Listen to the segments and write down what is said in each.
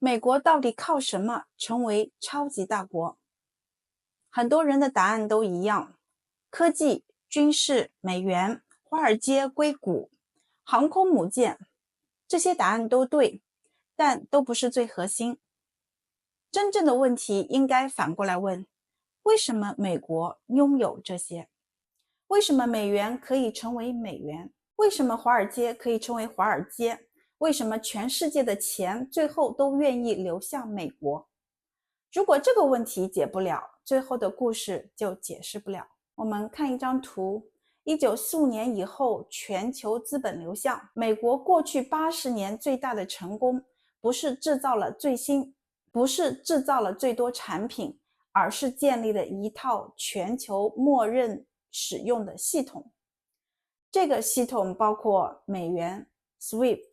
美国到底靠什么成为超级大国？很多人的答案都一样，科技、军事、美元、华尔街、硅谷、航空母舰，这些答案都对，但都不是最核心。真正的问题应该反过来问，为什么美国拥有这些？为什么美元可以成为美元？为什么华尔街可以成为华尔街？为什么全世界的钱最后都愿意流向美国？如果这个问题解不了，最后的故事就解释不了。我们看一张图，1945年以后全球资本流向，美国过去80年最大的成功不是制造了最多产品，而是建立了一套全球默认使用的系统。这个系统包括美元、SWIFT、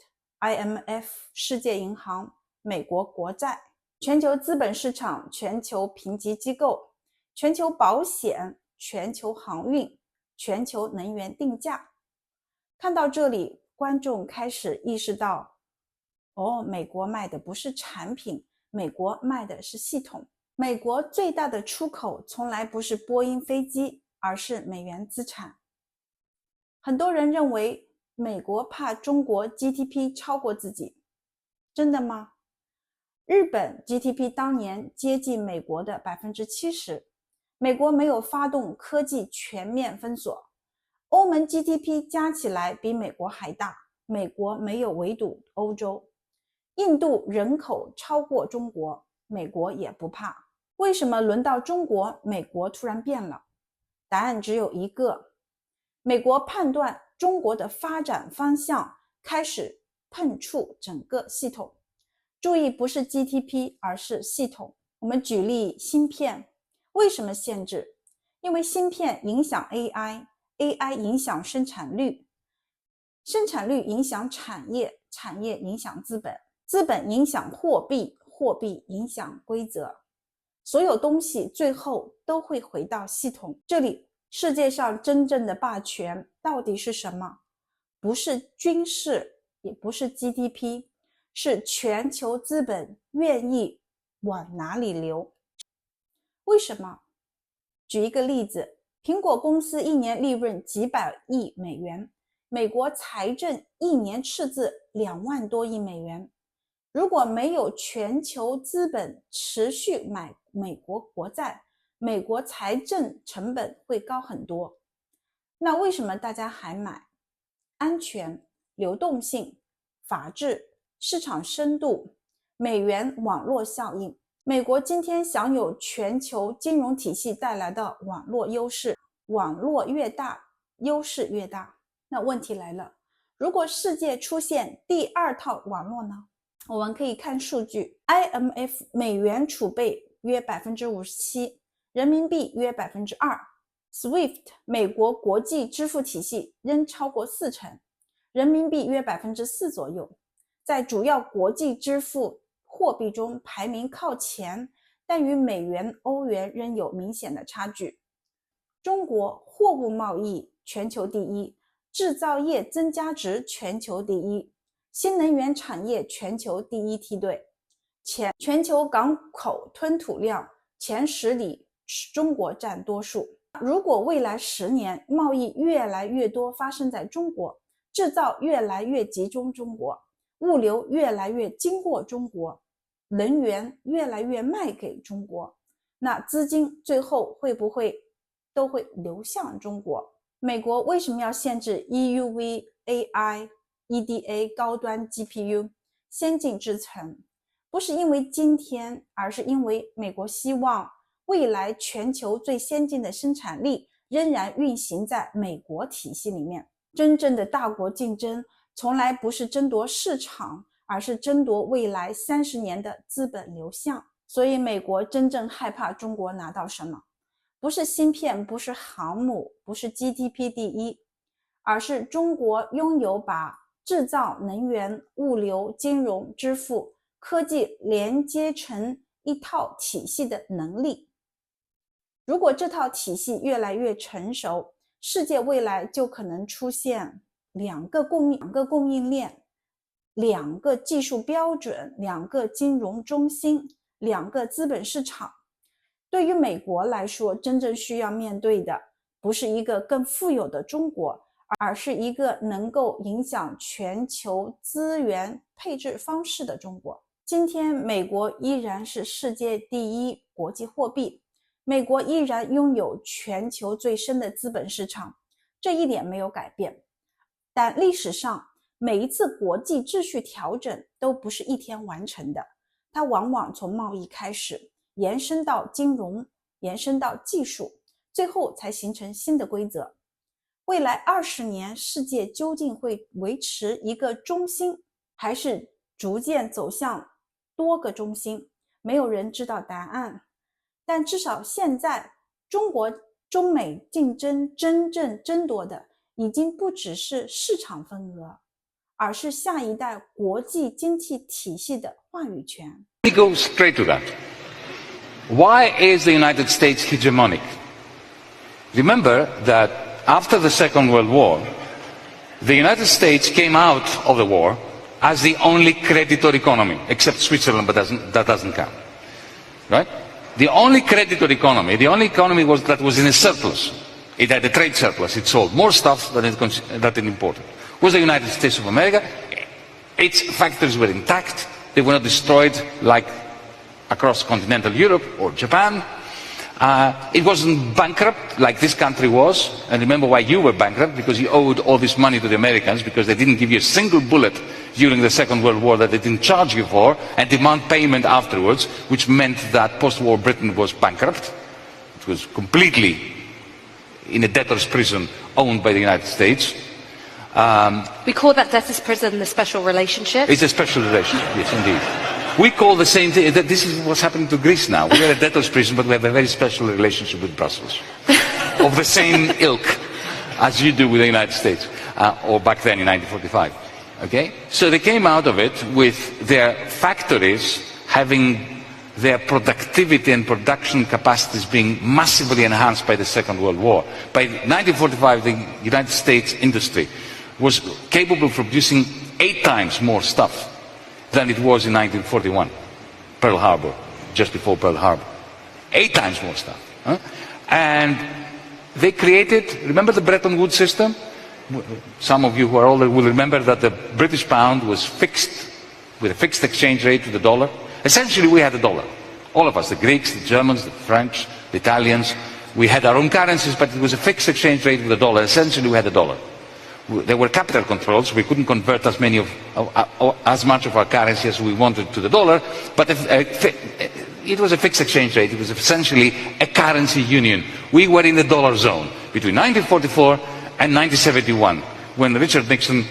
IMF、世界银行、美国国债、全球资本市场、全球评级机构、全球保险、全球航运、全球能源定价。看到这里，观众开始意识到，美国卖的不是产品，美国卖的是系统。美国最大的出口从来不是波音飞机，而是美元资产。很多人认为美国怕中国 GDP 超过自己，真的吗？日本 GDP 当年接近美国的 70%， 美国没有发动科技全面封锁。欧盟 GDP 加起来比美国还大，美国没有围堵欧洲。印度人口超过中国，美国也不怕。为什么轮到中国，美国突然变了？答案只有一个，美国判断中国的发展方向，开始碰触整个系统。注意，不是 GDP， 而是系统。我们举例芯片，为什么限制？因为芯片影响 AI 影响生产率，生产率影响产业，产业影响资本，资本影响货币，货币影响规则。所有东西最后都会回到系统。这里世界上真正的霸权到底是什么？不是军事，也不是 GDP， 是全球资本愿意往哪里流。为什么？举一个例子，苹果公司一年利润几百亿美元，美国财政一年赤字2万多亿美元。如果没有全球资本持续买美国国债，美国财政成本会高很多。那为什么大家还买？安全、流动性、法治、市场深度、美元网络效应。美国今天享有全球金融体系带来的网络优势，网络越大，优势越大。那问题来了，如果世界出现第二套网络呢？我们可以看数据， IMF 美元储备约 57%， 人民币约 2%， SWIFT 美国国际支付体系仍超过40%，人民币约 4% 左右，在主要国际支付货币中排名靠前，但与美元、欧元仍有明显的差距。中国货物贸易全球第一，制造业增加值全球第一，新能源产业全球第一梯队，全球港口吞吐量前10里中国占多数。如果未来10年贸易越来越多发生在中国，制造越来越集中中国，物流越来越经过中国，能源越来越卖给中国，那资金最后会不会都会流向中国？美国为什么要限制 EUV、AI、EDA 高端 GPU 先进制程？不是因为今天，而是因为美国希望未来全球最先进的生产力仍然运行在美国体系里面。真正的大国竞争从来不是争夺市场，而是争夺未来30年的资本流向。所以美国真正害怕中国拿到什么？不是芯片，不是航母，不是 GDP 第一，而是中国拥有把制造、能源、物流、金融、支付、科技连接成一套体系的能力。如果这套体系越来越成熟，世界未来就可能出现两个供应链， 2个技术标准、2个金融中心、2个资本市场。对于美国来说，真正需要面对的不是一个更富有的中国，而是一个能够影响全球资源配置方式的中国。今天，美国依然是世界第一国际货币，美国依然拥有全球最深的资本市场，这一点没有改变。但历史上，每一次国际秩序调整都不是一天完成的，它往往从贸易开始，延伸到金融，延伸到技术，最后才形成新的规则。未来20年，世界究竟会维持一个中心，还是逐渐走向多个中心？没有人知道答案。但至少现在，中美竞争真正争夺的已经不只是市场份额，而是下一代国际经济体系的话语权。Let me go straight to that. Why is the United States hegemonic? Remember that after the Second World War, the United States came out of the war as the only creditor economy, except Switzerland, but that doesn't count. Right? The only creditor economy, the only economy that was in a surplus. It had a trade surplus. It sold more stuff than it imported. Was the United States of America. Its factories were intact. They were not destroyed like across continental Europe or Japan. It wasn't bankrupt like this country was. And remember why you were bankrupt? Because you owed all this money to the Americans because they didn't give you a single bullet during the Second World War that they didn't charge you for and demand payment afterwards, which meant that post-war Britain was bankrupt. It was completely in a debtor's prison owned by the United States. We call that debtor's prison the special relationship. It's a special relationship, yes, indeed. We call the same thing, this is what's happening to Greece now. We are a debtor's prison, but we have a very special relationship with Brussels. Of the same ilk as you do with the United States, or back then in 1945. Okay? So they came out of it with their factories having their productivity and production capacities being massively enhanced by the Second World War. By 1945, the United States industry was capable of producing 8 times more stuff than it was in 1941, Pearl Harbor, just before Pearl Harbor. 8 times more stuff. Huh? And they created, remember the Bretton Woods system? Some of you who are older will remember that the British pound was fixed, with a fixed exchange rate to the dollar. Essentially, we had the dollar. All of us, the Greeks, the Germans, the French, the Italians, we had our own currencies, but it was a fixed exchange rate with the dollar. Essentially, we had the dollar. There were capital controls. We couldn't convert as much of our currency as we wanted to the dollar, but it was a fixed exchange rate. It was essentially a currency union. We were in the dollar zone between 1944 and 1971, when Richard Nixon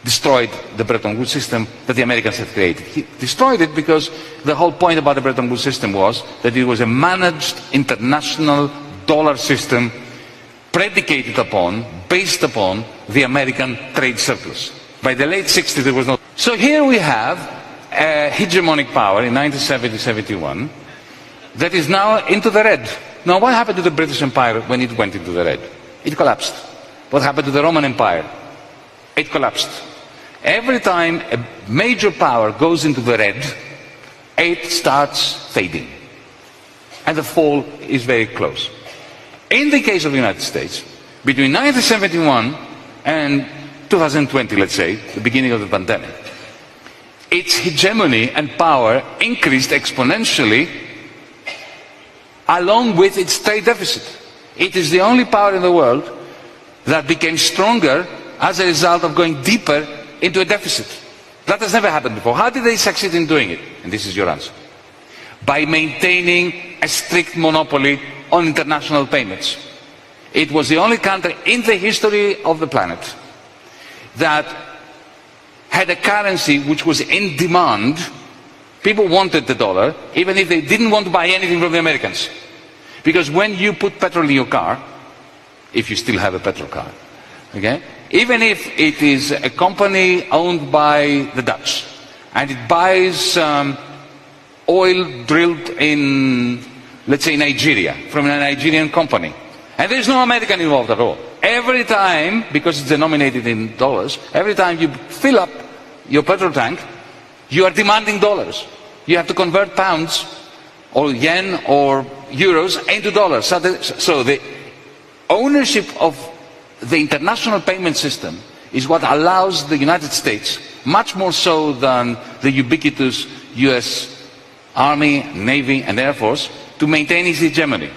destroyed the Bretton Woods system that the Americans had created. He destroyed it because the whole point about the Bretton Woods system was that it was a managed international dollar system predicated upon, based upon the American trade surplus. By the late 60s there was no... So here we have a hegemonic power in 1970-71 that is now into the red. Now what happened to the British Empire when it went into the red? It collapsed. What happened to the Roman Empire? It collapsed. Every time a major power goes into the red, it starts fading. And the fall is very close. In the case of the United States, between 1971 and 2020, let's say, the beginning of the pandemic, its hegemony and power increased exponentially along with its trade deficit. It is the only power in the world that became stronger as a result of going deeper into a deficit. That has never happened before. How did they succeed in doing it? And this is your answer. By maintaining a strict monopoly on international payments. It was the only country in the history of the planet that had a currency which was in demand. People wanted the dollar, even if they didn't want to buy anything from the Americans. Because when you put petrol in your car, if you still have a petrol car, okay, even if it is a company owned by the Dutch, and it buys oil drilled in, let's say, Nigeria, from a Nigerian company, and there's no American involved at all. Every time, because it's denominated in dollars, every time you fill up your petrol tank, you are demanding dollars. You have to convert pounds or yen or euros into dollars. So the ownership of the international payment system is what allows the United States, much more so than the ubiquitous US Army, Navy and Air Force, to maintain its hegemony.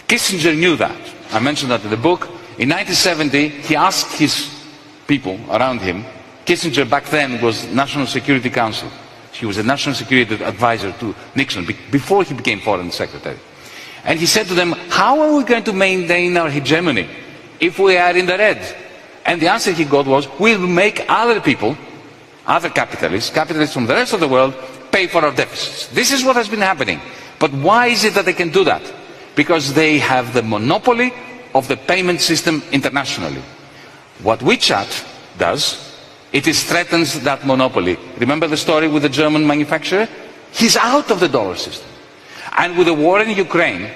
Kissinger knew that. I mentioned that in the book. In 1970, he asked his people around him. Kissinger back then was National Security Council. He was a National Security Advisor to Nixon before he became Foreign Secretary. And he said to them, how are we going to maintain our hegemony if we are in the red? And the answer he got was, we'll make other people, other capitalists from the rest of the world, pay for our deficits. This is what has been happening. But why is it that they can do that? Because they have the monopoly of the payment system internationally. What WeChat does, it threatens that monopoly. Remember the story with the German manufacturer? He's out of the dollar system. And with the war in Ukraine,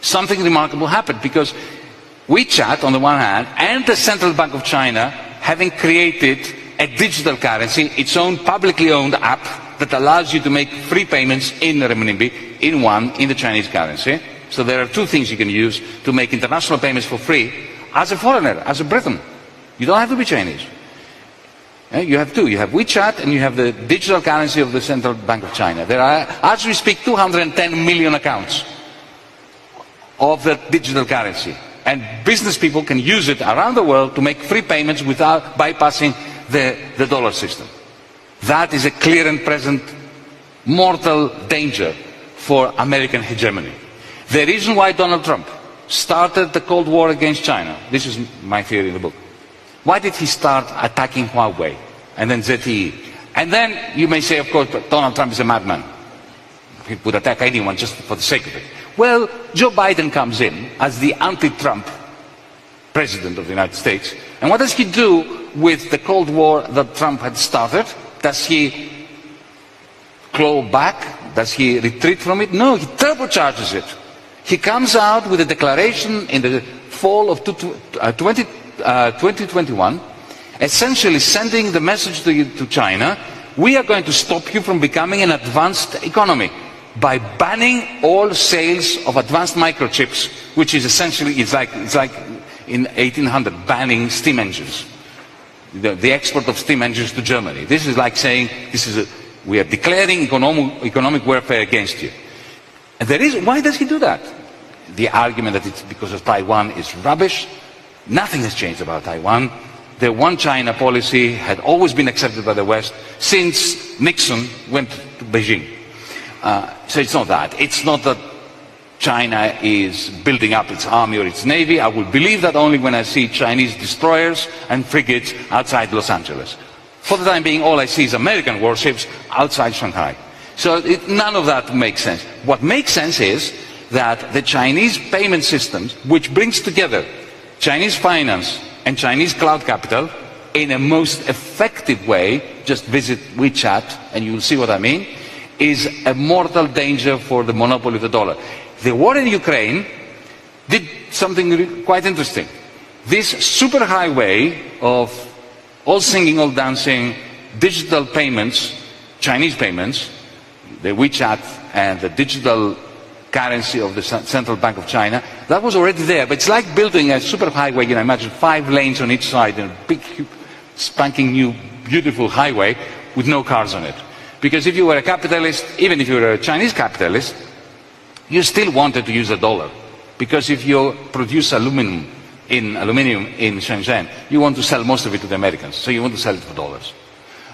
something remarkable happened, because WeChat, on the one hand, and the Central Bank of China, having created a digital currency, its own publicly owned app that allows you to make free payments in renminbi, in the Chinese currency. So there are two things you can use to make international payments for free as a foreigner, as a Briton. You don't have to be Chinese. You have two. You have WeChat and you have the digital currency of the Central Bank of China. There are, as we speak, 210 million accounts of the digital currency. And business people can use it around the world to make free payments without bypassing the dollar system. That is a clear and present mortal danger for American hegemony. The reason why Donald Trump started the Cold War against China, this is my theory in the book. Why did he start attacking Huawei and then ZTE? And then you may say, of course, but Donald Trump is a madman. He would attack anyone just for the sake of it. Well, Joe Biden comes in as the anti-Trump president of the United States. And what does he do with the Cold War that Trump had started? Does he claw back? Does he retreat from it? No, he turbocharges it. He comes out with a declaration in the fall of 2021, essentially sending the message to China, we are going to stop you from becoming an advanced economy by banning all sales of advanced microchips, which is essentially, it's like in 1800 banning steam engines, the export of steam engines to Germany. This is like saying, we are declaring economic warfare against you. And why does he do that? The argument that it's because of Taiwan is rubbish. Nothing has changed about Taiwan. The one China policy had always been accepted by the West since Nixon went to Beijing. So it's not that. It's not that China is building up its army or its navy. I will believe that only when I see Chinese destroyers and frigates outside Los Angeles. For the time being, all I see is American warships outside Shanghai. So none of that makes sense. What makes sense is that the Chinese payment systems, which brings together Chinese finance and Chinese cloud capital in a most effective way, just visit WeChat and you will see what I mean, is a mortal danger for the monopoly of the dollar. The war in Ukraine did something quite interesting. This superhighway of all singing, all dancing, digital payments, Chinese payments, the WeChat and the digital currency of the Central Bank of China, that was already there. But it's like building a superhighway, imagine 5 lanes on each side and a big, spanking new, beautiful highway with no cars on it. Because if you were a capitalist, even if you were a Chinese capitalist, you still wanted to use the dollar. Because if you produce aluminum in Shenzhen, you want to sell most of it to the Americans. So you want to sell it for dollars.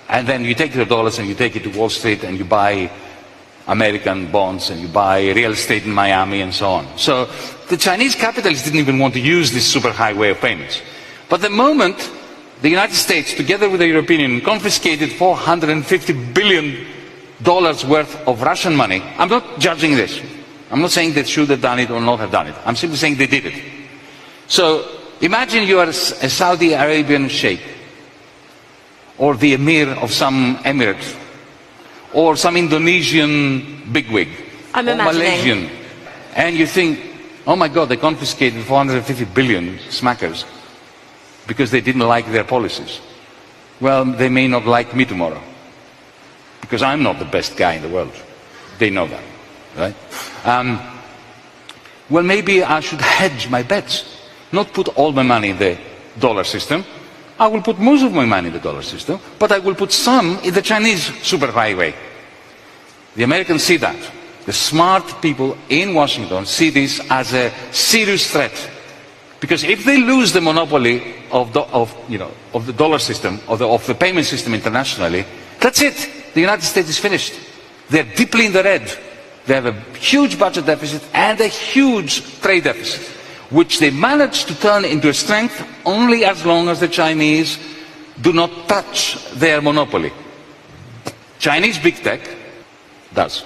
And then you take the dollars and you take it to Wall Street and you buy American bonds and you buy real estate in Miami and so on. So the Chinese capitalists didn't even want to use this superhighway of payments. But the moment the United States, together with the European Union, confiscated $450 billion worth of Russian money, I'm not judging this. I'm not saying they should have done it or not have done it. I'm simply saying they did it. So imagine you are a Saudi Arabian sheikh, or the emir of some emirate, or some Indonesian bigwig, or Malaysian, and you think, oh my God, they confiscated 450 billion smackers because they didn't like their policies. well, they may not like me tomorrow, because I'm not the best guy in the world. They know that, right? Well, maybe I should hedge my bets, not put all my money in the dollar system. I will put most of my money in the dollar system, but I will put some in the Chinese superhighway. The Americans see that. The smart people in Washington see this as a serious threat. Because if they lose the monopoly of the dollar system, of the payment system internationally, that's it. The United States is finished. They're deeply in the red. They have a huge budget deficit and a huge trade deficit, which they manage to turn into a strength only as long as the Chinese do not touch their monopoly. Chinese big tech does.